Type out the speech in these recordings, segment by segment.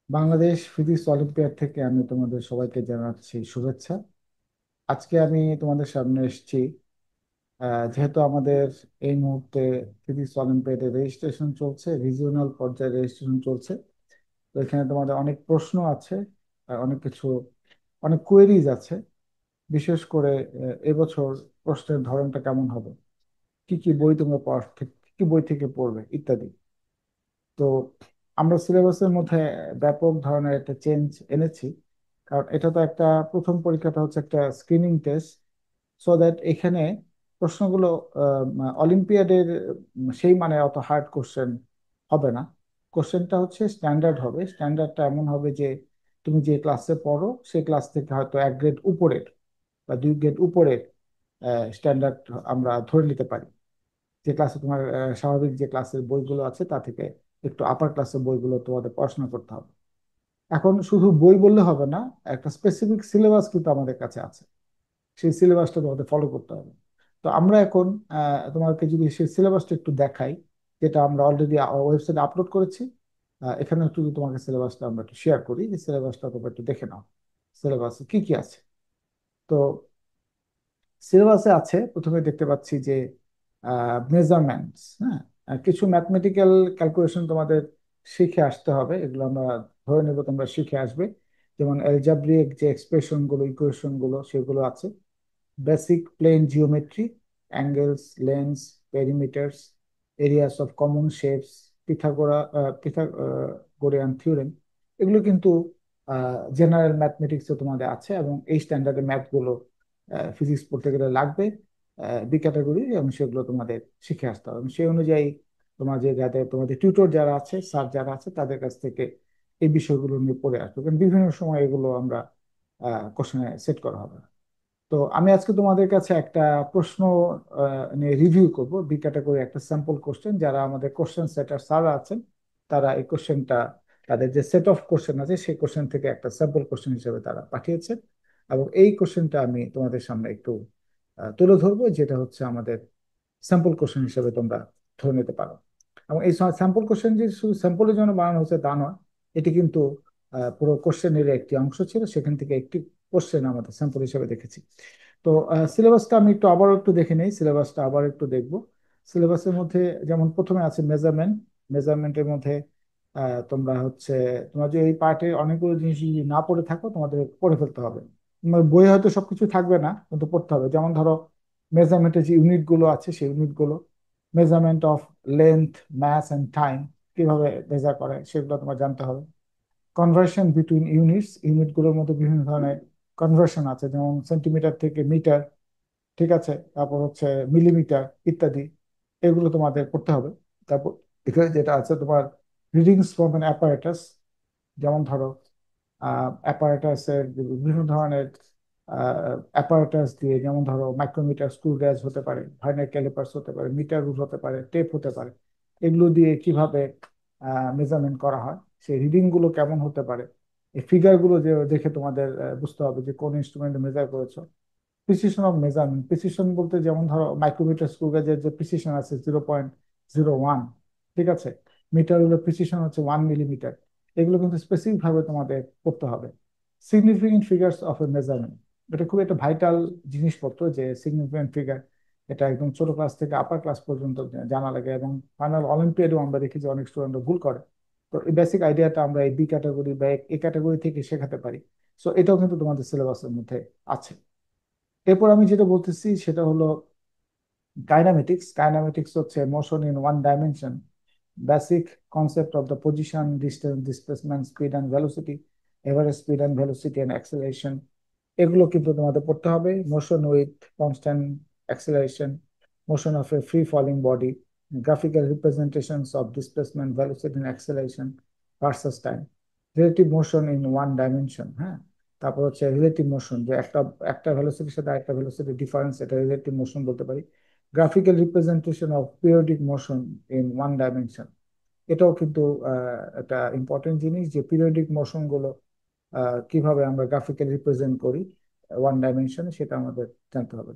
Bangladesh physics olympiad থেকে আমি তোমাদের সবাইকে জানাচ্ছি শুভেচ্ছা। আজকে আমি তোমাদের সামনে এসেছি যেহেতু আমাদের এই মুহূর্তে ফিজিক্স অলিম্পিয়াডের রেজিস্ট্রেশন চলছে, রিজিওনাল পর্যায়ে রেজিস্ট্রেশন চলছে। তো এখানে তোমাদের অনেক প্রশ্ন আছে, অনেক কিছু, অনেক কোয়েরিজ আছে। বিশেষ করে এবছর প্রশ্নের ধরনটা কেমন হবে, কি কি বই তোমরা কি কি বই থেকে পড়বে ইত্যাদি। তো আমরা সিলেবাসের মধ্যে ব্যাপক ধরনের একটা চেঞ্জ এনেছি, কারণ এটা তো একটা, প্রথম পরীক্ষাটা হচ্ছে একটা স্ক্রিনিং টেস্ট। সো দ্যাট এখানে প্রশ্নগুলো অলিম্পিয়াডের সেই মানে অত হার্ড কোশ্চেন হবে না। কোশ্চেনটা হচ্ছে স্ট্যান্ডার্ড হবে, স্ট্যান্ডার্ডটা এমন হবে যে তুমি যে ক্লাসে পড়ো সেই ক্লাস থেকে হয়তো এক গ্রেড উপরের বা দুই গ্রেড উপরের স্ট্যান্ডার্ড আমরা ধরে নিতে পারি। যে ক্লাসে তোমার স্বাভাবিক যে ক্লাসের বইগুলো আছে তা থেকে একটু আপার ক্লাসের বইগুলো তোমাদের পড়াশোনা করতে হবে। এখন শুধু বই বললে হবে না, একটা স্পেসিফিক সিলেবাস কিন্তু আমাদের কাছে আছে। সেই সিলেবাসটা তোমাদের ফলো করতে হবে। তো আমরা এখন তোমাকে যদি সেই সিলেবাসটা একটু দেখাই, যেটা আমরা অলরেডি ওয়েবসাইটে আপলোড করেছি। এখানে একটু যদি তোমাকে সিলেবাসটা আমরা একটু শেয়ার করি, যে সিলেবাসটা তোমরা একটু দেখে নাও সিলেবাসে কি কি আছে। তো সিলেবাসে আছে, প্রথমে দেখতে পাচ্ছি যে মেজারমেন্টস, হ্যাঁ, কিছু ম্যাথমেটিক্যাল ক্যালকুলেশন তোমাদের শিখে আসতে হবে। এগুলো আমরা ধরে নেব তোমরা শিখে আসবে। যেমন অ্যালজাব্রিক যে এক্সপ্রেশন গুলো, ইকুয়েশন গুলো, সেগুলো আছে। Basic plane geometry, angles, lens, perimeters, areas of common shapes, Pythagorean theorem. এগুলো কিন্তু জেনারেল ম্যাথমেটিক্সে তোমাদের আছে, এবং এই স্ট্যান্ডার্ডের ম্যাথগুলো ফিজিক্স পড়তে গেলে লাগবে। বি ক্যাটাগরি, এবং সেগুলো তোমাদের শিখে আসতে হবে। এবং সেই অনুযায়ী তোমার যে যাদের তোমাদের টিউটর যারা আছে, স্যার যারা আছে, তাদের কাছ থেকে এই বিষয়গুলো নিয়ে পড়ে আসবে, কারণ বিভিন্ন সময় এগুলো আমরা কোশ্চেনে সেট করা হবে। তো আমি আজকে তোমাদের কাছে একটা প্রশ্ন নিয়ে রিভিউ করব, বি ক্যাটাগরি একটা স্যাম্পল কোশ্চেন। যারা আমাদের কোশ্চেন সেটার স্যার আছেন, তারা এই কোশ্চেনটা, তাদের যে সেট অফ কোশ্চেন আছে সেই কোশ্চেন থেকে একটা স্যাম্পল কোশ্চেন হিসেবে তারা পাঠিয়েছেন। এবং এই কোশ্চেনটা আমি তোমাদের সামনে একটু তুলে ধরবো, যেটা হচ্ছে আমাদের স্যাম্পল কোশ্চেন হিসেবে তোমরা ধরে নিতে পারো। এবং এই স্যাম্পল কোশ্চেন যে শুধু স্যাম্পলের জন্য বানানো হচ্ছে তা নয়, এটি কিন্তু পুরো কোশ্চেনের একটি অংশ ছিল, সেখান থেকে একটি কোশ্চেন আমাদের স্যাম্পল হিসেবে দেখেছি। তো সিলেবাসটা আমি একটু আবার একটু দেখে নেই, সিলেবাসটা আবার একটু দেখবো। সিলেবাসের মধ্যে যেমন প্রথমে আছে মেজারমেন্ট। মেজারমেন্টের মধ্যে তোমরা হচ্ছে, তোমরা যে এই পার্টে অনেকগুলো জিনিস যদি না পড়ে থাকো, তোমাদের পড়ে ফেলতে হবে। তোমার বই হয়তো সবকিছু থাকবে না, কিন্তু পড়তে হবে। যেমন ধরো, মেজারমেন্টের যে ইউনিট গুলো আছে সেই ইউনিট গুলো, measurement of length, mass and time, কিভাবে মেজার করে সেগুলো তোমার জানতে হবে। কনভার্সন বিটুইন ইউনিটস, ইউনিট গুলোর মধ্যে বিভিন্ন ধরনের কনভার্সন আছে, যেমন সেন্টিমিটার থেকে মিটার, ঠিক আছে, তারপর হচ্ছে মিলিমিটার ইত্যাদি। এগুলো তোমাদের পড়তে হবে। তারপর এখানে যেটা আছে তোমার, রিডিংস ফ্রম অ্যান অ্যাপারেটাস। যেমন ধরো অ্যাপারেটাসের বিভিন্ন ধরনের অ্যাপারেটাস দিয়ে, যেমন ধরো মাইক্রোমিটার, স্ক্রু গ্যাজ হতে পারে, ভার্নিয়ার ক্যালিপার্স হতে পারে, মিটার রুল হতে পারে, টেপ হতে পারে। এগুলো দিয়ে কিভাবে মেজারমেন্ট করা হয়, সেই রিডিং গুলো কেমন হতে পারে, এই ফিগার গুলো যে দেখে তোমাদের বুঝতে হবে যে কোন ইনস্ট্রুমেন্টে মেজার করেছো। প্রিসিশন অফ মেজারমেন্ট, প্রিসিশন বলতে যেমন ধরো মাইক্রোমিটার, স্ক্রু গেজের যে প্রিসিশন আছে 0.01, ঠিক আছে। মিটার হলো প্রিসিশন হচ্ছে 1 মিলিমিটার। এগুলো কিন্তু স্পেসিফিক ভাবে তোমাদের করতে হবে। Significant figures of A measurement, এটা খুব একটা ভাইটাল জিনিসপত্র, যে সিগনিফিকেন্ট ফিগার, এটা একদম ছোট ক্লাস থেকে আপার ক্লাস পর্যন্ত জানা লাগে। এবং ফাইনাল অলিম্পিয়াডও আমরা দেখি যে অনেক স্টুডেন্ট ভুল করে। তো এই বেসিক আইডিয়াটা আমরা এই বি ক্যাটাগরি বা এ ক্যাটাগরি থেকে শেখাতে পারি। সো এটাও কিন্তু তোমাদের সিলেবাসের মধ্যে আছে। এরপর আমি যেটা বলতেছি সেটা হলো কাইনামেটিক্স। কাইনামেটিক্স হচ্ছে motion in one dimension, basic concept of the position, distance, displacement, speed and velocity, average speed and velocity and acceleration. এগুলো কিন্তু তোমাদের পড়তে হবে। Motion with constant acceleration, motion of a free falling body, graphical representations of displacement, velocity and acceleration versus time, relative motion in one dimension, হ্যাঁ। তারপর হচ্ছে relative motion, যে একটা একটা ভেলোসিটির সাথে একটা ভেলোসিটি ডিফারেন্স, এটা রিলেটিভ মোশন বলতে পারি। Graphical representation of periodic motion in one dimension, এটাও কিন্তু একটা ইম্পর্টেন্ট জিনিস, যে পিরিয়ডিক মোশন গুলো কিভাবে আমরা গ্রাফিক্যালি রিপ্রেজেন্ট করি ওয়ান ডাইমেনশনে, সেটা আমাদের জানতে হবে।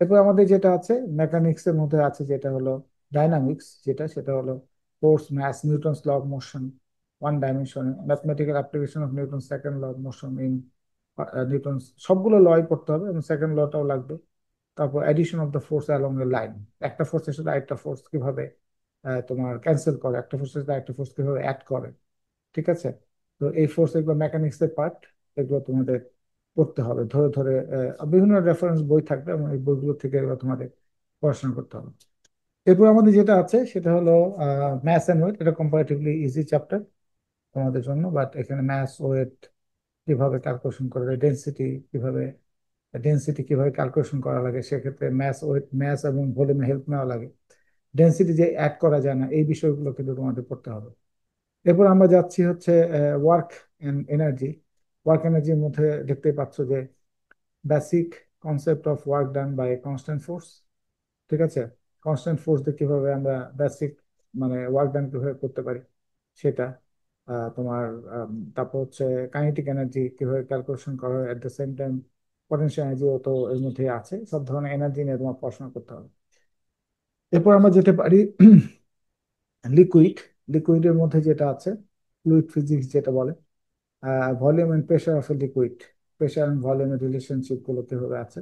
এরপর আমাদের যেটা আছে মেকানিক্স এর মধ্যে আছে, যেটা হলো ডাইনামিক্স, যেটা সেটা হলো force, mass, Newton's law of motion, one ডাইমেনশনে, mathematical application of Newton second law of motion in Newton, সবগুলো লই পড়তে হবে এবং সেকেন্ড লটাও লাগবে। তারপর addition of the force along a line, একটা ফোর্সের সাথে আরেকটা ফোর্স কিভাবে তোমার ক্যান্সেল করে, একটা ফোর্সের সাথে আরেকটা ফোর্স কিভাবে অ্যাড করে, ঠিক আছে। তো এই ফোর্স, এগুলো মেকানিক্স এর পার্ট, এগুলো তোমাদের পড়তে হবে ধরে ধরে। বিভিন্ন রেফারেন্স বই থাকবে এবং এই বইগুলো থেকে এগুলো তোমাদের পড়াশোনা করতে হবে। এরপর আমাদের যেটা আছে সেটা হলো ম্যাথস অ্যান্ড ওয়েট। এটা কম্পারেটিভলি ইজি চ্যাপ্টার তোমাদের জন্য, বাট এখানে ম্যাথস, ওয়েট কিভাবে ক্যালকুলেশন করে, ডেন্সিটি কিভাবে ক্যালকুলেশন করা লাগে, সেক্ষেত্রে ম্যাথস, ওয়েট, ম্যাথস এবং ভলিউমে হেল্প নেওয়া লাগে। ডেন্সিটি যে অ্যাড করা যায় না, এই বিষয়গুলো কিন্তু তোমাদের পড়তে হবে। এরপর আমরা যাচ্ছি হচ্ছে ওয়ার্ক এন্ড এনার্জি। ওয়ার্ক এনার্জির মধ্যে দেখতে পাচ্ছ যে basic concept of work done by constant force, ঠিক আছে। কনস্ট্যান্ট ফোর্স দিয়ে কিভাবে আমরা বেসিক মানে ওয়ার্ক ডান কিভাবে করতে পারি সেটা তোমার তারপর হচ্ছে কাইনেটিক এনার্জি কিভাবে ক্যালকুলেশন করা হয়, at the same time potential এনার্জিও তো এর মধ্যে আছে। সব ধরনের এনার্জি নিয়ে তোমার পড়াশোনা করতে হবে। এরপর আমরা যেতে পারি লিকুইড। লিকুইডের মধ্যে যেটা আছে ফ্লুইড ফিজিক্স যেটা বলে, volume and pressure of a liquid, pressure and ভলিউমের রিলেশনশিপ গুলো কিভাবে আছে,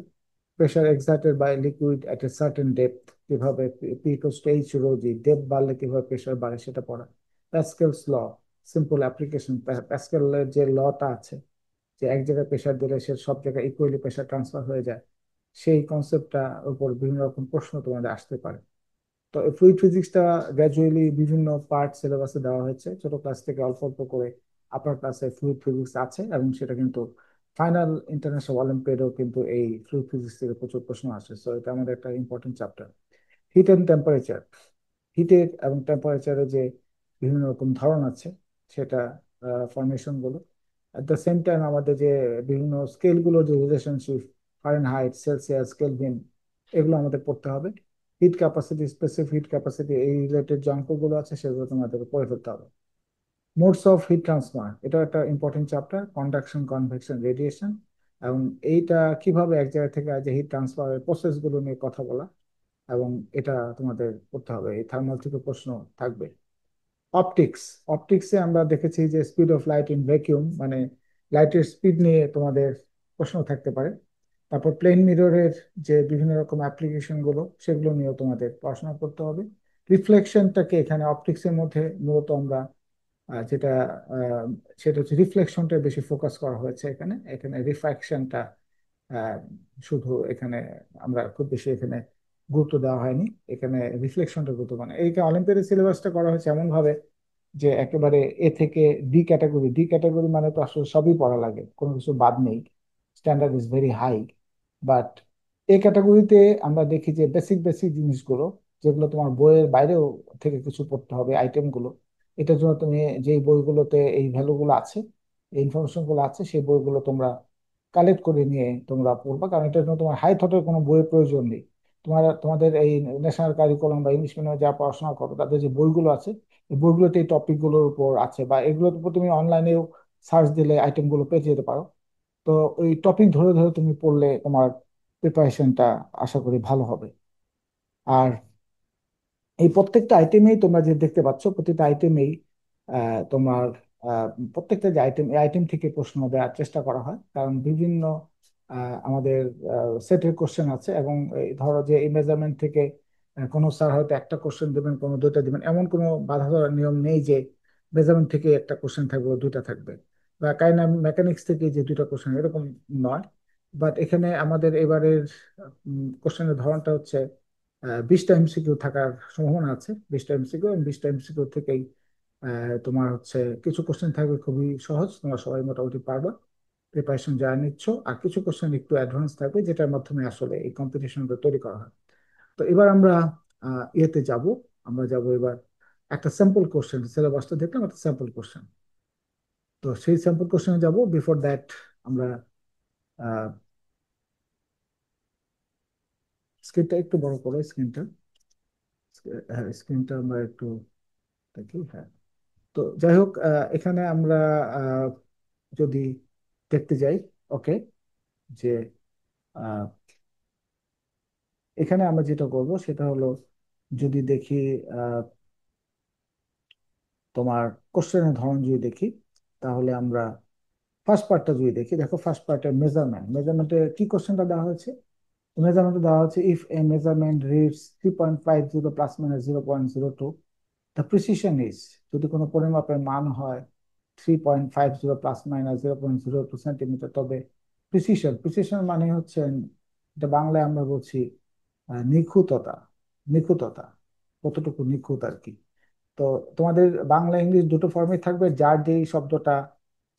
pressure exerted by liquid at a certain depth কিভাবে, P equals to H rho G, depth বাড়লে কিভাবে প্রেশার বাড়ে সেটা পড়া। প্যাসকেলস ল, সিম্পল অ্যাপ্লিকেশন। প্যাসকেলের যে লটা আছে যে এক জায়গায় প্রেশার দিলে সে সব জায়গায় ইকুয়ালি প্রেশার ট্রান্সফার হয়ে যায়, সেই কনসেপ্টটা উপর বিভিন্ন রকম প্রশ্ন তোমাদের আসতে পারে। তো ফ্লুইড ফিজিক্সটা গ্র্যাজুয়ালি বিভিন্ন পার্ট সিলেবাসে দেওয়া হয়েছে, ছোট ক্লাস থেকে অল্প অল্প করে আপার ক্লাসে ফ্লুইড ফিজিক্স আছে, এবং সেটা কিন্তু ফাইনাল ইন্টারন্যাশনাল অলিম্পিয়াডেও কিন্তু এই ফ্লুইড ফিজিক্স থেকে প্রচুর প্রশ্ন আসে। সো এটা আমাদের একটা important chapter. Heat and temperature, হিটের এবং টেম্পারেচারের যে বিভিন্ন রকম ধরন আছে সেটা, ফরমেশন গুলো, অ্যাট দ্য সেম টাইম আমাদের যে বিভিন্ন স্কেল গুলোর যে রিলেশনশিপ, ফারেনহাইট, সেলসিয়াস, কেলভিন, এগুলো আমাদের পড়তে হবে। Hit capacity, specific hit capacity, এই রিলেটেড যে অঙ্কগুলো আছে সেগুলো তোমাদের পড়ে ফেলতে হবে। মোডস অফ হিট ট্রান্সফার, এটা একটা important chapter, conduction, convection, radiation, এবং এইটা কিভাবে এক জায়গা থেকে যে হিট ট্রান্সফারের প্রসেস গুলো নিয়ে কথা বলা, এবং এটা তোমাদের করতে হবে। এই থার্মাল থেকে প্রশ্ন থাকবে। অপটিক্স, অপটিক্সে আমরা দেখেছি যে speed of light in vacuum, মানে লাইটের স্পিড নিয়ে তোমাদের প্রশ্ন থাকতে পারে। তারপর প্লেন মিররের যে বিভিন্ন রকম অ্যাপ্লিকেশন গুলো সেগুলো নিয়েও তোমাদের পড়াশোনা করতে হবে। রিফ্লেকশনটাকে এখানে অপটিক্সের মধ্যে মূলত আমরা যেটা আহ, সেটা হচ্ছে রিফ্লেকশনটা বেশি ফোকাস করা হয়েছে এখানে। এখানে রিফ্র্যাকশনটা শুধু এখানে আমরা খুব বেশি এখানে গুরুত্ব দেওয়া হয়নি। এখানে রিফ্লেকশনটা গুরুত্ব, মানে এই অলিম্পিয়াডের সিলেবাসটা করা হয়েছে এমন ভাবে যে একেবারে এ থেকে ডি ক্যাটাগরি, ডি ক্যাটাগরি মানে তো আসলে সবই পড়া লাগে, কোনো কিছু বাদ নেই, standard is very high. But এই ক্যাটাগরিতে আমরা দেখি যে বেসিক বেসিক জিনিসগুলো যেগুলো তোমার বইয়ের বাইরেও থেকে কিছু পড়তে হবে, আইটেমগুলো, এটার জন্য তুমি যে বইগুলোতে এই ভ্যালুগুলো আছে, এই ইনফরমেশন গুলো আছে, সেই বইগুলো তোমরা কালেক্ট করে নিয়ে তোমরা পড়বা, কারণ এটার জন্য তোমার হাই থটের কোনো বইয়ের প্রয়োজন নেই। তোমাদের এই ন্যাশনাল কারিকুলাম বা ইংলিশ মিডিয়ামে যা পড়াশোনা করো তাদের যে বইগুলো আছে, এই বইগুলোতে এই টপিক গুলোর উপর আছে, বা এগুলোর উপর তুমি অনলাইনেও সার্চ দিলে আইটেম গুলো পেয়ে যেতে পারো। তো ওই টপিক ধরে ধরে তুমি পড়লে তোমার প্রিপারেশনটা আশা করি ভালো হবে। আর এই প্রত্যেকটা আইটেমেই তোমরা যে দেখতে পাচ্ছ, প্রত্যেকটা আইটেমেই তোমার প্রত্যেকটা যে আইটেম, এই আইটেম থেকে প্রশ্ন দেওয়ার চেষ্টা করা হয়, কারণ বিভিন্ন আমাদের সেটের কোশ্চেন আছে, এবং এই ধরো যে এই মেজারমেন্ট থেকে কোনো স্যার হয়তো একটা কোশ্চেন দেবেন, কোনো দুইটা দেবেন, এমন কোনো বাধা ধরার নিয়ম নেই যে মেজারমেন্ট থেকে একটা কোশ্চেন থাকবে বা দুইটা থাকবে, বা মেকানিক্স থেকে যে দুইটা কোশ্চেন, এরকম নয়। বাট এখানে আমাদের এবারের কোশ্চেনের ধরনটা হচ্ছে 20টা এমসিকিউ থাকার সম্ভাবনা আছে, 20টা এমসিকিউ, এবং 20টা এমসিকিউ থেকেই তোমার হচ্ছে কিছু কোশ্চেন থাকবে খুবই সহজ, তোমরা সবাই মোটামুটি পারবা প্রিপারেশন যা নিচ্ছ, আর কিছু কোশ্চেন একটু অ্যাডভান্স থাকবে যেটার মাধ্যমে আসলে এই কম্পিটিশনটা তৈরি করা হয়। তো এবার আমরা ইয়েতে যাব, আমরা যাব এবার একটা স্যাম্পল কোশ্চেন, সিলেবাসটা দেখলাম একটা স্যাম্পল কোশ্চেন। তো সেই স্যাম্পল কোশ্চেনে যাব, বিফোর দ্যাট আমরা স্ক্রিনটা একটু বড় করো, স্ক্রিনটা, হ্যাঁ স্ক্রিনটা আমরা একটু দেখি, হ্যাঁ। তো যাই হোক, এখানে আমরা আহ, যদি দেখতে যাই, ওকে, যে আহ, এখানে আমরা যেটা করব সেটা হলো, যদি দেখি, আহ, তো তোমার কোশ্চেনের ধরন যদি দেখি, তাহলে আমরা ফার্স্ট পার্টটা যদি দেখি, দেখো ফার্স্ট পার্টের মেজারমেন্টে কি কোশ্চেনটা দেওয়া হয়েছে? মেজারমেন্টে দেওয়া হচ্ছে, if A measurement reads 3.50 plus minus 0.02, the precision is, যদি কোনো পরিমাপের মান হয় 3.50 প্লাস মাইনাস 0.02 সেন্টিমিটার, তবে প্রিসিশন, প্রিসিশন মানে হচ্ছে, এটা বাংলায় আমরা বলছি নিখুঁততা, নিখুঁততা, কতটুকু নিখুঁত আর কি। তো তোমাদের বাংলা ইংলিশ দুটো ফর্মে থাকবে, যার যেই শব্দটা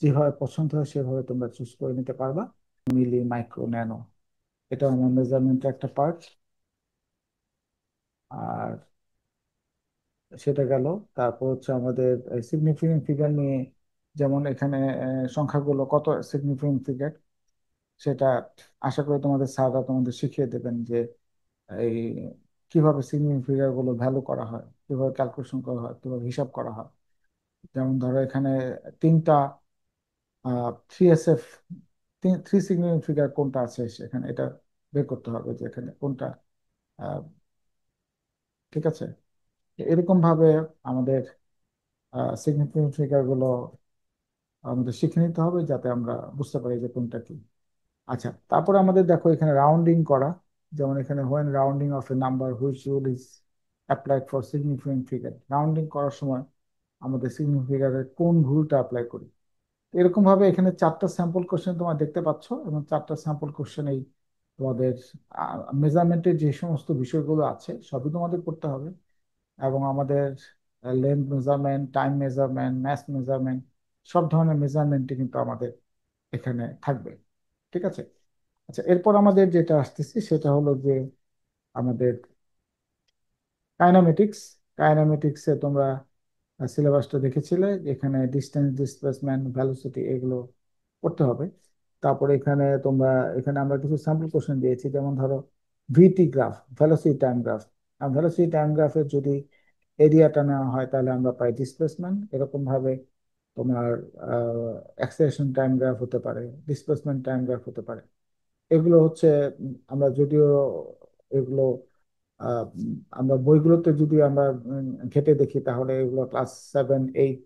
যেভাবে পছন্দ হয় সেভাবে তোমরা চুজ করে নিতে পারবা। মিলি, মাইক্রো, ন্যানো, এটা আমার মেজারমেন্টের একটা পার্ট। আর সেটা গেল। তারপর হচ্ছে আমাদের সিগনিফিকেন্ট ফিগার নিয়ে, যেমন এখানে সংখ্যাগুলো কত সিগনিফিকেন্ট ফিগার, সেটা আশা করি তোমাদের স্যাররা তোমাদের শিখিয়ে দেবেন যে এই কিভাবে সিগনিফিকেন্ট ফিগার গুলো ভ্যালু করা হয়, কিভাবে ক্যালকুলেশন করা হয়, কিভাবে হিসাব করা হয়। যেমন ধরো এখানে তিনটা 3SF, থ্রি সিগনিফিকেন্ট ফিগার কোনটা আছে সেখানে, এটা বের করতে হবে যে এখানে কোনটা। আহ, ঠিক আছে, এরকম ভাবে আমাদের সিগনিফিকেন্ট ফিগার গুলো আমাদের শিখে নিতে হবে, যাতে আমরা বুঝতে পারি যে কোনটা কি। আচ্ছা, তারপরে আমাদের দেখো এখানে রাউন্ডিং করা, যেমন এখানে when rounding of A number which rule is applied for significant figure, rounding করার সময় আমাদের সিগনিফিকেন্ট ফিগারের কোন রুলটা অ্যাপ্লাই করি। এরকম ভাবে এখানে চারটা স্যাম্পল কোশ্চেন তোমরা দেখতে পাচ্ছ, এবং চারটা স্যাম্পল কোশ্চেন তোমাদের মেজারমেন্টের যে সমস্ত বিষয়গুলো আছে সবই তোমাদের করতে হবে। এবং আমাদের length measurement, time measurement, mass measurement, সব ধরনের মেজারমেন্টই কিন্তু আমাদের এখানে থাকবে। ঠিক আছে। আচ্ছা, এরপর আমাদের যেটা আসতেছি সেটা হলো যে আমাদের কাইনামেটিক্স। কাইনামেটিক্সে তোমরা সিলেবাসটা দেখেছিলে, এখানে ডিস্টেন্স, ডিসপ্লেসমেন্ট, ভ্যালোসিটি, এগুলো করতে হবে। তারপরে এখানে আমরা কিছু স্যাম্পল কোশ্চেন দিয়েছি, যেমন ধরো ভিটি গ্রাফ, ভ্যালোসিটি টাইম গ্রাফ। আর ভ্যালোসিটি টাইম গ্রাফের যদি এরিয়াটা নেওয়া হয় তাহলে আমরা পাই ডিসপ্লেসমেন্ট। এরকম ভাবে তোমার অ্যাক্সেলারেশন টাইম গ্রাফ হতে পারে, ডিসপ্লেসমেন্ট টাইম গ্রাফ হতে পারে। এগুলো হচ্ছে আমরা যদিও এগুলো আমরা বইগুলোতে যদি আমরা ঘেটে দেখি, তাহলে এগুলো ক্লাস 7, 8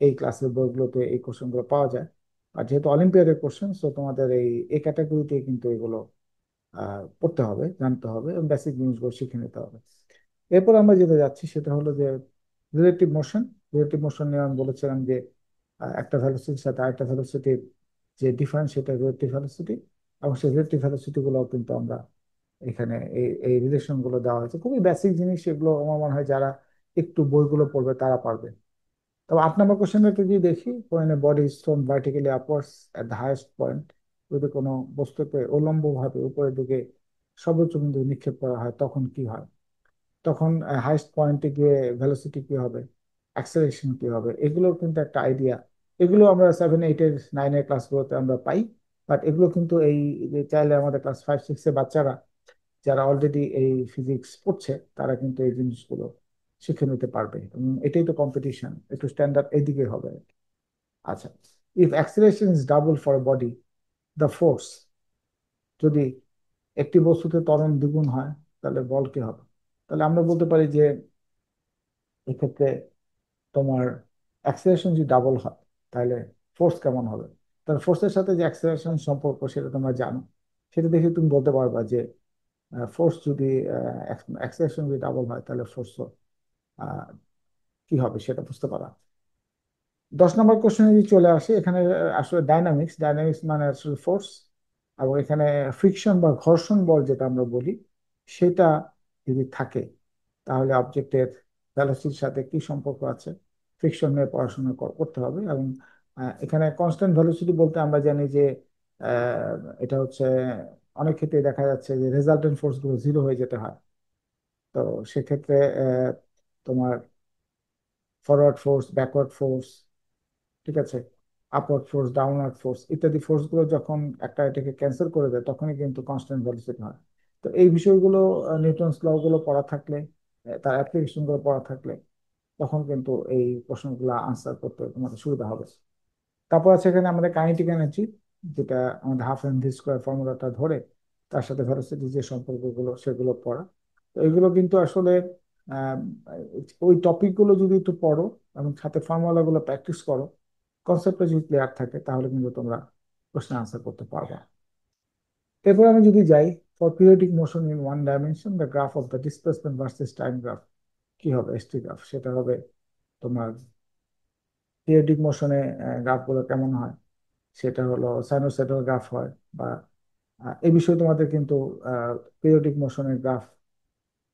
এই ক্লাসের বইগুলোতে এই কোশ্চেনগুলো পাওয়া যায়। আর যেহেতু অলিম্পিয়াডের কোশ্চেন, সো তোমাদের এই ক্যাটাগরিতে কিন্তু এগুলো পড়তে হবে, জানতে হবে, এবং বেসিক জিনিসগুলো শিখে নিতে হবে। এরপর আমরা যেটা যাচ্ছি সেটা হলো যে রিলেটিভ মোশন। রিলেটিভ মোশন নিয়ে আমি বলেছিলাম যে একটা ভ্যালোসিটির সাথে আরেকটা ভ্যালোসিটির যে ডিফারেন্স, সেটা রিলেটিভ ভ্যালোসিটি। এবং সেই রিলেটিভ ভ্যালোসিটি গুলো কিন্তু আমরা এখানে এই রিলেশন গুলো দেওয়া হয়েছে, খুবই বেসিক জিনিস এগুলো। আমার মনে হয় যারা একটু বইগুলো পড়বে তারা পারবে। তবে 8 নম্বর কোশ্চেনটা যদি দেখি, when a body is thrown vertically upwards at the highest point, যদি কোনো বস্তুকে উল্লম্ব ভাবে উপরের দিকে সর্বোচ্চ বিন্দু নিক্ষেপ করা হয় তখন কি হয়, তখন হাইস্ট পয়েন্টে গিয়ে ভেলোসিটি কি হবে, অ্যাক্সেলারেশন কি হবে, এগুলো কিন্তু একটা আইডিয়া। এগুলো আমরা 7, 8, 9 ক্লাসগুলোতে আমরা পাই। বাট এগুলো কিন্তু যে চাইলে আমাদের ক্লাস 5, 6 বাচ্চারা যারা অলরেডি এই ফিজিক্স পড়ছে তারা কিন্তু এই জিনিসগুলো শিখে নিতে পারবে, এবং এটাই তো কম্পিটিশন, একটু স্ট্যান্ডার্ড এইদিকে হবে। আচ্ছা, if acceleration is double for body, the force, যদি একটি বস্তুতে ত্বরণ দ্বিগুণ হয় তাহলে বল কি হবে? তাহলে আমরা বলতে পারি যে এক্ষেত্রে তোমার অ্যাক্সিলারেশন যদি ডাবল হয় তাহলে ফোর্স কেমন হবে। তাহলে ফোর্সের সাথে যে অ্যাক্সিলারেশন সম্পর্ক সেটা তোমরা জানো, সেটা দেখে তুমি বলতে পারবা যে ফোর্স যদি অ্যাক্সিলারেশন যদি ডাবল হয় তাহলে ফোর্স কি হবে সেটা বুঝতে পারা। 10 নম্বর কোশ্চেনে যদি চলে আসে, এখানে আসলে ডাইনামিক্স, ডাইনামিক্স মানে আসলে ফোর্স, এবং এখানে ফ্রিকশন বা ঘর্ষণ বল যেটা আমরা বলি, সেটা যদি থাকে তাহলে অবজেক্টের ভ্যালোসিটির সাথে কি সম্পর্ক আছে, ফ্রিকশন নিয়ে পড়াশোনা করতে হবে। এবং এখানে কনস্ট্যান্ট ভ্যালোসিটি বলতে আমরা জানি যে এটা হচ্ছে অনেক ক্ষেত্রে দেখা যাচ্ছে যে রেজাল্টেন্ট ফোর্স গুলো জিরো হয়ে যেতে হয়। তো সেক্ষেত্রে তোমার ফরওয়ার্ড ফোর্স, ব্যাকওয়ার্ড ফোর্স, ঠিক আছে, আপওয়ার্ড ফোর্স, ডাউনওয়ার্ড ফোর্স ইত্যাদি ফোর্স গুলো যখন একটা এটাকে ক্যান্সেল করে দেয় তখনই কিন্তু কনস্ট্যান্ট ভেলোসিটি হয়। তো এই বিষয়গুলো নিউটনস ল গুলো পড়া থাকলে, তার অ্যাপ্লিকেশন গুলো পড়া থাকলে, তখন কিন্তু এই প্রশ্নগুলো আনসার করতে তোমাদের সুবিধা হবে। তারপর আছে এখানে আমাদের কাইনেটিক এনার্জি, যেটা আমাদের হাফ এম ভি স্কোয়ার ফর্মুলাটা ধরে তার সাথে ভেলোসিটি যে সম্পর্কগুলো সেগুলো পড়া। তো এগুলো কিন্তু আসলে আহ, ওই টপিকগুলো যদি একটু পড়ো, এবং সাথে ফর্মুলা গুলো প্র্যাকটিস করো, কনসেপ্টটা যদি ক্লিয়ার থাকে তাহলে কিন্তু তোমরা প্রশ্ন আনসার করতে পারবে। এরপর আমি যদি যাই, for periodic motion in one dimension the graph of the displacement versus time graph কি হবে, এসটি গ্রাফ, সেটা হবে তোমার পিরিয়ডিক মোশনে গ্রাফগুলো কেমন হয়, সেটা হলো সাইনোসয়েডাল গ্রাফ হয় বা এই বিষয়ে তোমাদের কিন্তু পিরিয়ডিক মোশনের গ্রাফ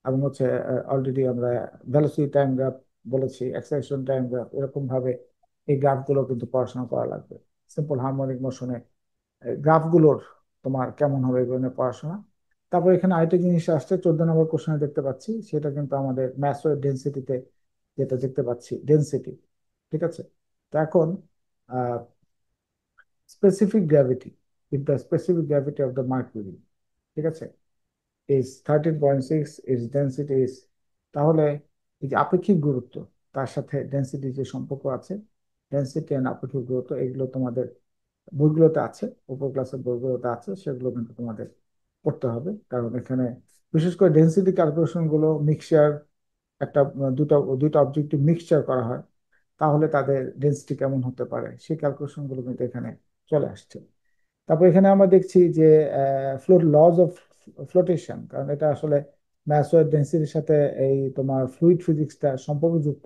এবং হচ্ছে অলরেডি আমরা ভেলোসিটি টাইম গ্রাফ বলেছি, অ্যাক্সেলারেশন টাইম গ্রাফ, এরকম ভাবে এই গ্রাফগুলো কিন্তু পড়াশোনা করা লাগবে। সিম্পল হারমোনিক মোশনে গ্রাফগুলোর তোমার কেমন হবে এগুলো নিয়ে পড়াশোনা। তারপর এখানে আরেকটা জিনিস আসছে 14 নম্বর কোশ্চেনে দেখতে পাচ্ছি, সেটা কিন্তু আমাদের ম্যাসওয়ের ডেন্সিটিতে যেটা দেখতে পাচ্ছি ডেন্সিটি, ঠিক আছে। তো এখন specific gravity, if the specific gravity of the mercury, ঠিক আছে, ইজ 13.6, ইজ ডেন্সিটি ইজ, তাহলে এই যে আপেক্ষিক গুরুত্ব তার সাথে ডেন্সিটি যে সম্পর্ক আছে, ডেন্সিটি এন্ড আপেক্ষিক গুরুত্ব এগুলো তোমাদের বইগুলোতে আছে, উপর ক্লাসের বইগুলোতে আছে, সেগুলো কিন্তু তোমাদের পড়তে হবে। কারণ এখানে বিশেষ করে ডেন্সিটি ক্যালকুলেশন গুলো মিক্সচার, একটা দুটো দুইটা অবজেক্টিভ মিক্সচার করা হয়, তাহলে তাদের ডেন্সিটি কেমন হতে পারে সেই ক্যালকুলেশন গুলো কিন্তু এখানে চলে আসছে। তারপর এখানে আমরা দেখছি যে ফ্লোট লজ অফ ফ্লোটেশন, কারণ এটা আসলে ম্যাসওয়েল ডেন্সিটির সাথে এই তোমার ফ্লুইড ফিজিক্সটা সম্পর্কযুক্ত।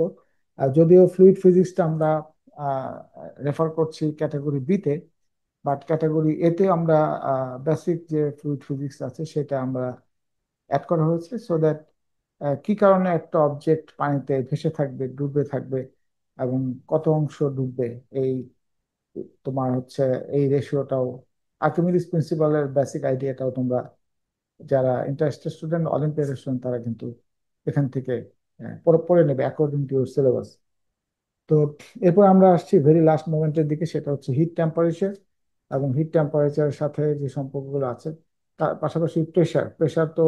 যদিও ফ্লুইড ফিজিক্সটা আমরা রেফার করছি ক্যাটাগরি বিতে, বাট ক্যাটাগরি এতে আমরা বেসিক যে ফ্লুইড ফিজিক্স আছে সেটা আমরা অ্যাড করা হয়েছে, সো দ্যাট কি কারণে একটা অবজেক্ট পানিতে ভেসে থাকবে, ডুবে থাকবে, এবং কত অংশ ডুববে, এই তোমার হচ্ছে এই রেশিওটাও, আর্কিমিডিস প্রিন্সিপালের বেসিক আইডিয়াটাও তোমরা যারা ইন্টারেস্টেড স্টুডেন্ট, অলিম্পিয়াডের স্টুডেন্ট, তারা কিন্তু এখান থেকে পড়ে পড়ে নেবে অ্যাকর্ডিং টু ইউর সিলেবাস। তো এরপর আমরা আসছি ভেরি লাস্ট মোমেন্টের দিকে, সেটা হচ্ছে হিট টেম্পারেচার, এবং হিট টেম্পারেচারের সাথে যে সম্পর্কগুলো আছে, তার পাশাপাশি প্রেশার, প্রেশার তো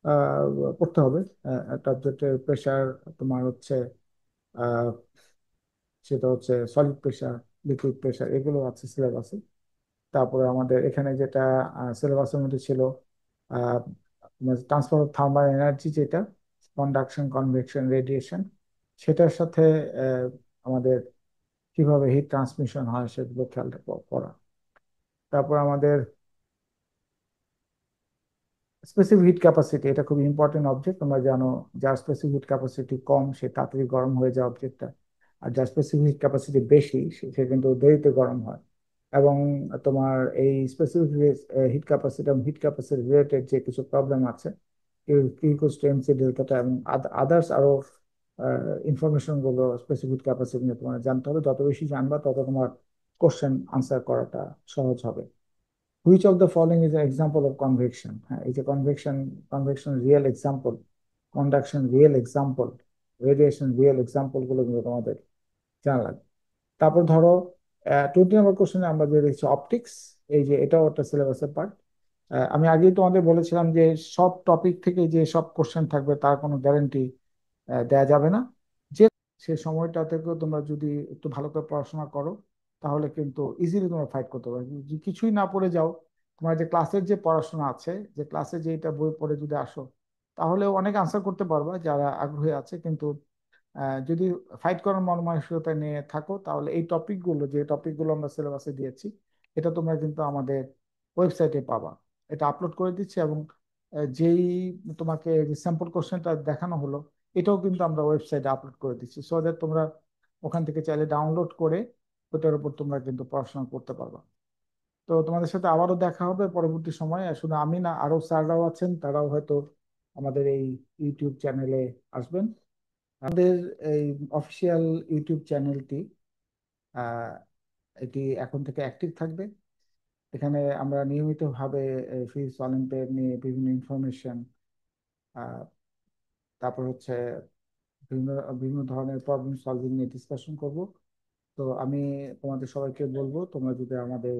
আহ, পড়তে হবে। একটা অবজেক্টের প্রেশার তোমার হচ্ছে আহ, সেটা হচ্ছে সলিড প্রেশার, লিকুইড প্রেশার, এগুলো আছে সিলেবাসে। তারপরে আমাদের এখানে যেটা সিলেবাসের মধ্যে ছিল, ট্রান্সফার অফ থার্মাল এনার্জি, যেটা কন্ডাকশন, কনভেকশন, রেডিয়েশন, সেটার সাথে আহ, আমাদের কিভাবে হিট ট্রান্সমিশন হয় সেগুলো খেয়াল করা। তারপর আমাদের স্পেসিফিক হিট ক্যাপাসিটি, এটা খুব ইম্পর্টেন্ট অবজেক্ট, তোমরা জানো, যার স্পেসিফিক হিট ক্যাপাসিটি কম সে তাড়াতাড়ি গরম হয়ে যায় অবজেক্টটা, আর যার স্পেসিফিক হিট ক্যাপাসিটি বেশি সে কিন্তু দেরিতে গরম হয়। এবং তোমার এই স্পেসিফিক হিট ক্যাপাসিটি এবং হিট ক্যাপাসিটি রিলেটেড যে কিছু প্রবলেম আছে, ইকুয়ালস টু এমসি ডেল্টাটা এবং আদার্স আরো ইনফরমেশন গুলো স্পেসিফিক ক্যাপাসিটি নিয়ে তোমার জানতে হবে। যত বেশি জানবা তত তোমার কোশ্চেন আনসার করাটা সহজ হবে। Which of the following is example of convection, হ্যাঁ এই যে convection, convection real example, conduction real example, radiation real example গুলো কিন্তু তোমাদের জানা লাগবে। তারপর ধরো 20 নম্বর কোশ্চেনে আমরা যে দেখছি অপটিক্স, এই যে এটাও একটা সিলেবাসের পার্ট। আমি আগেই তোমাদের বলেছিলাম যে সব টপিক থেকে যে সব কোশ্চেন থাকবে তার কোনো গ্যারান্টি দেয়া যাবে না। যে সে সময়টা থেকেও তোমরা যদি একটু ভালো করে পড়াশোনা করো তাহলে কিন্তু ইজিলি তোমরা ফাইট করতে পারবে। যদি কিছুই না পড়ে যাও, তোমার যে ক্লাসের যে পড়াশোনা আছে, যে ক্লাসে যে এটা বই পড়ে যদি আসো, তাহলে অনেক আনসার করতে পারবা যারা আগ্রহী আছে। কিন্তু যদি ফাইট করার মন মানসিকতা নিয়ে থাকো তাহলে এই টপিকগুলো, যে টপিকগুলো আমরা সিলেবাসে দিয়েছি, এটা তোমরা কিন্তু আমাদের ওয়েবসাইটে পাবা। এটা আপলোড করে দিচ্ছি, এবং যেই তোমাকে যে স্যাম্পল কোশ্চেনটা দেখানো হলো এটাও কিন্তু আমরা ওয়েবসাইটে আপলোড করে দিচ্ছি, সো দ্যাট তোমরা ওখান থেকে চাইলে ডাউনলোড করে ওটার উপর তোমরা কিন্তু পড়াশোনা করতে পারবা। তো তোমাদের সাথে আবারও দেখা হবে পরবর্তী সময়ে। আর শুধু আমি না, আরো স্যাররাও আছেন, তারাও হয়তো আমাদের এই ইউটিউব চ্যানেলে আসবেন। আমাদের এই অফিসিয়াল ইউটিউব চ্যানেলটি আহ, এটি এখন থেকে অ্যাক্টিভ থাকবে। এখানে আমরা নিয়মিতভাবে ফিজিক্স অলিম্পিয়াড নিয়ে বিভিন্ন ইনফরমেশন, তারপর হচ্ছে বিভিন্ন বিভিন্ন ধরনের প্রবলেম সলভিং নিয়ে ডিসকাশন করব। তো আমি তোমাদের সবাইকে বলবো, তোমরা যদি আমাদের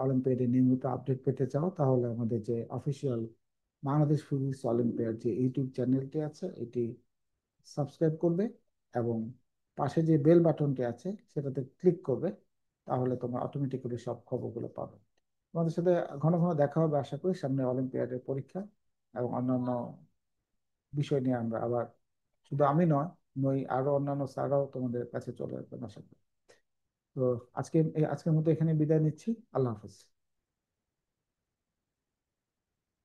অলিম্পিয়াডে নিয়মিত আপডেট পেতে চাও তাহলে আমাদের যে অফিসিয়াল বাংলাদেশ ফিজিক্স অলিম্পিয়াড যে ইউটিউব চ্যানেলটি আছে এটি সাবস্ক্রাইব করবে, এবং পাশে যে বেল বাটনটি আছে সেটাতে ক্লিক করবে, তাহলে তোমরা অটোমেটিক্যালি সব খবরগুলো পাবে। তোমাদের সাথে ঘন ঘন দেখা হবে আশা করি, সামনে অলিম্পিয়াডের পরীক্ষা এবং অন্যান্য বিষয় নিয়ে আমরা আবার, শুধু আমি নয়, নই, আরো অন্যান্য স্যাররাও তোমাদের কাছে চলে আসবেন আশা করি। তো আজকের মতো এখানে বিদায় নিচ্ছি। আল্লাহ হাফেজ।